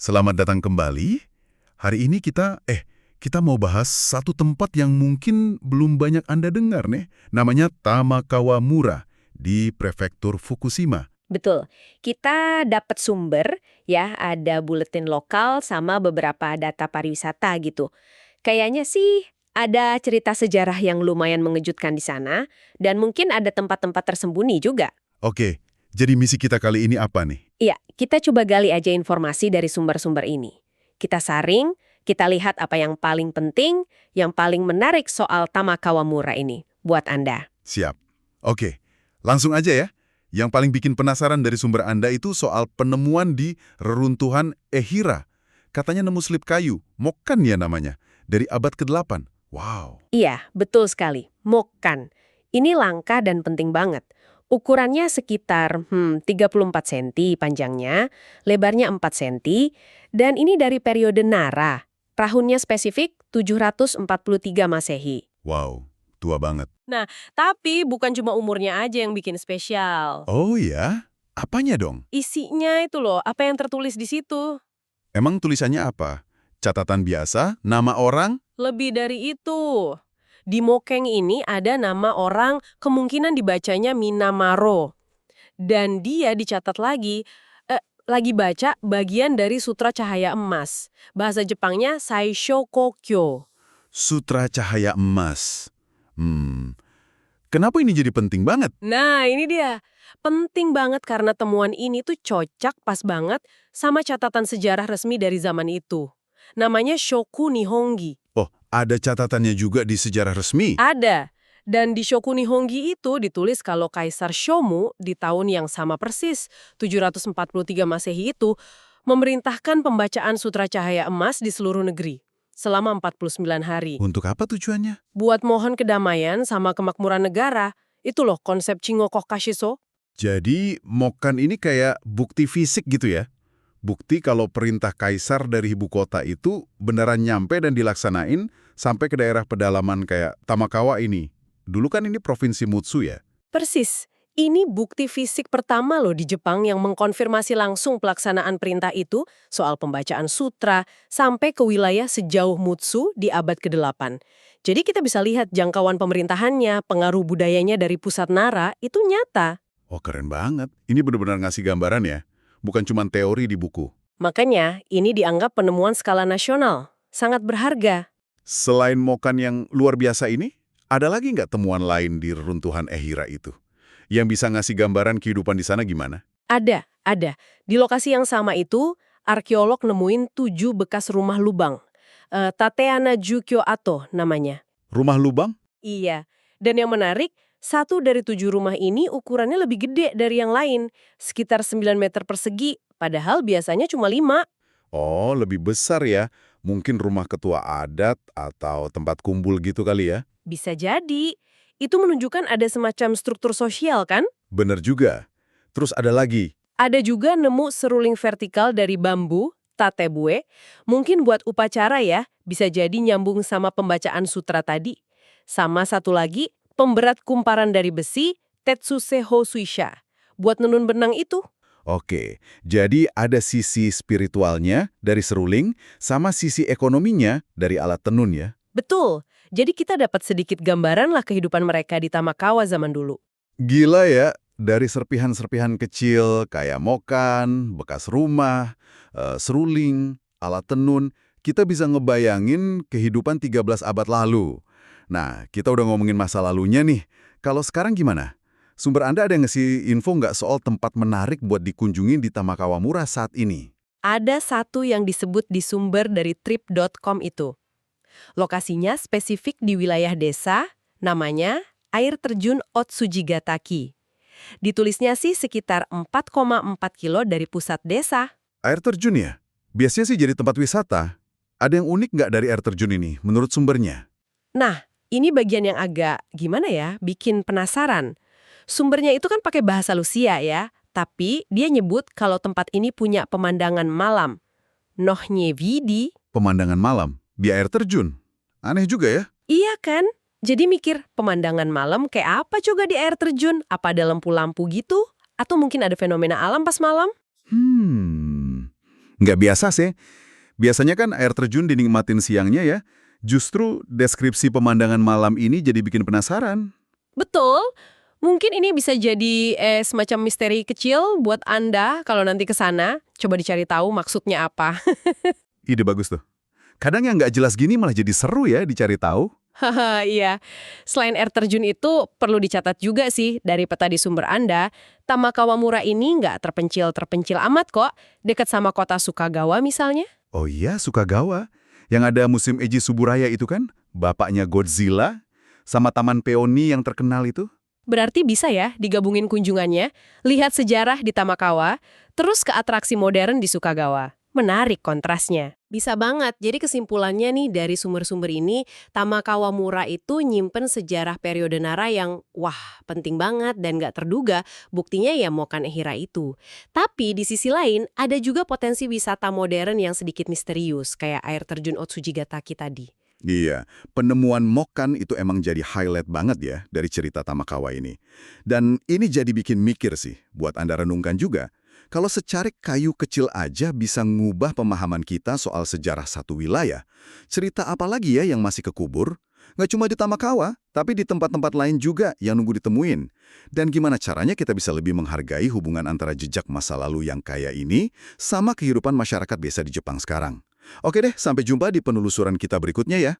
Selamat datang kembali. Hari ini kita mau bahas satu tempat yang mungkin belum banyak Anda dengar nih. Namanya Tamakawamura di Prefektur Fukushima. Betul. Kita dapat sumber, ya, ada buletin lokal sama beberapa data pariwisata gitu. Kayaknya sih ada cerita sejarah yang lumayan mengejutkan di sana, dan mungkin ada tempat-tempat tersembunyi juga. Oke, jadi misi kita kali ini apa nih? Iya, kita coba gali aja informasi dari sumber-sumber ini. Kita saring, kita lihat apa yang paling penting, yang paling menarik soal Tamakawamura ini buat Anda. Siap. Oke, langsung aja ya. Yang paling bikin penasaran dari sumber Anda itu soal penemuan di reruntuhan Ehira. Katanya nemu slip kayu, Mokan ya namanya, dari abad ke-8. Wow. Iya, betul sekali. Mokan. Ini langka dan penting banget. Ukurannya sekitar 34 cm panjangnya, lebarnya 4 cm, dan ini dari periode Nara. Tahunnya spesifik 743 Masehi. Wow, tua banget. Nah, tapi bukan cuma umurnya aja yang bikin spesial. Oh ya? Apanya dong? Isinya itu loh, apa yang tertulis di situ. Emang tulisannya apa? Catatan biasa? Nama orang? Lebih dari itu. Di Mokeng ini ada nama orang kemungkinan dibacanya Minamaro. Dan dia dicatat lagi baca bagian dari Sutra Cahaya Emas. Bahasa Jepangnya Saisho Kokyo. Sutra Cahaya Emas. Kenapa ini jadi penting banget? Nah, ini dia. Penting banget karena temuan ini tuh cocok pas banget sama catatan sejarah resmi dari zaman itu. Namanya Shoku Nihongi. Oh, ada catatannya juga di sejarah resmi? Ada. Dan di Shoku Nihongi itu ditulis kalau Kaisar Shomu di tahun yang sama persis, 743 Masehi itu, memerintahkan pembacaan Sutra Cahaya Emas di seluruh negeri selama 49 hari. Untuk apa tujuannya? Buat mohon kedamaian sama kemakmuran negara. Itu loh konsep Chingoku Kashiso. Jadi, Mokan ini kayak bukti fisik gitu ya? Bukti kalau perintah kaisar dari ibu kota itu beneran nyampe dan dilaksanain sampai ke daerah pedalaman kayak Tamakawa ini. Dulu kan ini provinsi Mutsu ya? Persis. Ini bukti fisik pertama loh di Jepang yang mengkonfirmasi langsung pelaksanaan perintah itu soal pembacaan sutra sampai ke wilayah sejauh Mutsu di abad ke-8. Jadi kita bisa lihat jangkauan pemerintahannya, pengaruh budayanya dari pusat Nara itu nyata. Oh, keren banget. Ini benar-benar ngasih gambaran ya? Bukan cuma teori di buku. Makanya ini dianggap penemuan skala nasional. Sangat berharga. Selain Mokan yang luar biasa ini, ada lagi nggak temuan lain di reruntuhan Ehira itu? Yang bisa ngasih gambaran kehidupan di sana gimana? Ada. Di lokasi yang sama itu, arkeolog nemuin 7 bekas rumah lubang. Tateana Jukyo Ato namanya. Rumah lubang? Iya. Dan yang menarik, 1 dari 7 rumah ini ukurannya lebih gede dari yang lain. Sekitar 9 meter persegi, padahal biasanya cuma 5. Oh, lebih besar ya. Mungkin rumah ketua adat atau tempat kumpul gitu kali ya? Bisa jadi. Itu menunjukkan ada semacam struktur sosial kan? Bener juga. Terus ada lagi. Ada juga nemu seruling vertikal dari bambu, tatebue, mungkin buat upacara ya, bisa jadi nyambung sama pembacaan sutra tadi. Sama satu lagi, pemberat kumparan dari besi, Tetsuse Hosuisha, buat nenun benang itu. Oke, jadi ada sisi spiritualnya dari seruling sama sisi ekonominya dari alat tenun ya? Betul, jadi kita dapat sedikit gambaran lah kehidupan mereka di Tamakawa zaman dulu. Gila ya, dari serpihan-serpihan kecil kayak mokan, bekas rumah, seruling, alat tenun, kita bisa ngebayangin kehidupan 13 abad lalu. Nah, kita udah ngomongin masa lalunya nih. Kalau sekarang gimana? Sumber Anda ada ngasih info nggak soal tempat menarik buat dikunjungin di Tamakawamura saat ini? Ada satu yang disebut di sumber dari trip.com itu. Lokasinya spesifik di wilayah desa, namanya Air Terjun Otsujigataki. Ditulisnya sih sekitar 4,4 kilo dari pusat desa. Air terjun ya? Biasanya sih jadi tempat wisata. Ada yang unik nggak dari air terjun ini, menurut sumbernya? Nah, ini bagian yang agak, gimana ya, bikin penasaran. Sumbernya itu kan pakai bahasa Lusia ya, tapi dia nyebut kalau tempat ini punya pemandangan malam. Nohnya vidi. Pemandangan malam di air terjun. Aneh juga ya? Iya kan? Jadi mikir, pemandangan malam kayak apa juga di air terjun? Apa ada lampu-lampu gitu? Atau mungkin ada fenomena alam pas malam? Nggak biasa sih. Biasanya kan air terjun dinikmatin siangnya ya. Justru deskripsi pemandangan malam ini jadi bikin penasaran. Betul. Mungkin ini bisa jadi semacam misteri kecil buat Anda kalau nanti ke sana. Coba dicari tahu maksudnya apa. Ide bagus tuh. Kadang yang nggak jelas gini malah jadi seru ya dicari tahu. Haha, iya. Selain air terjun itu, perlu dicatat juga sih dari peta di sumber Anda, Tamakawamura ini nggak terpencil-terpencil amat kok, dekat sama kota Sukagawa misalnya. Oh iya, Sukagawa. Yang ada musim Eiji Tsuburaya itu kan? Bapaknya Godzilla. Sama Taman Peony yang terkenal itu. Berarti bisa ya digabungin kunjungannya, lihat sejarah di Tamakawa, terus ke atraksi modern di Sukagawa. Menarik kontrasnya. Bisa banget. Jadi kesimpulannya nih dari sumber-sumber ini, Tamakawamura itu nyimpen sejarah periode Nara yang wah penting banget dan nggak terduga. Buktinya ya Mokan Ehira itu. Tapi di sisi lain, ada juga potensi wisata modern yang sedikit misterius, kayak air terjun Otsujigataki tadi. Iya, penemuan Mokan itu emang jadi highlight banget ya dari cerita Tamakawa ini. Dan ini jadi bikin mikir sih, buat Anda renungkan juga. Kalau secarik kayu kecil aja bisa ngubah pemahaman kita soal sejarah satu wilayah, cerita apa lagi ya yang masih kekubur? Nggak cuma di Tamakawa, tapi di tempat-tempat lain juga yang nunggu ditemuin. Dan gimana caranya kita bisa lebih menghargai hubungan antara jejak masa lalu yang kaya ini sama kehidupan masyarakat biasa di Jepang sekarang? Oke deh, sampai jumpa di penelusuran kita berikutnya ya.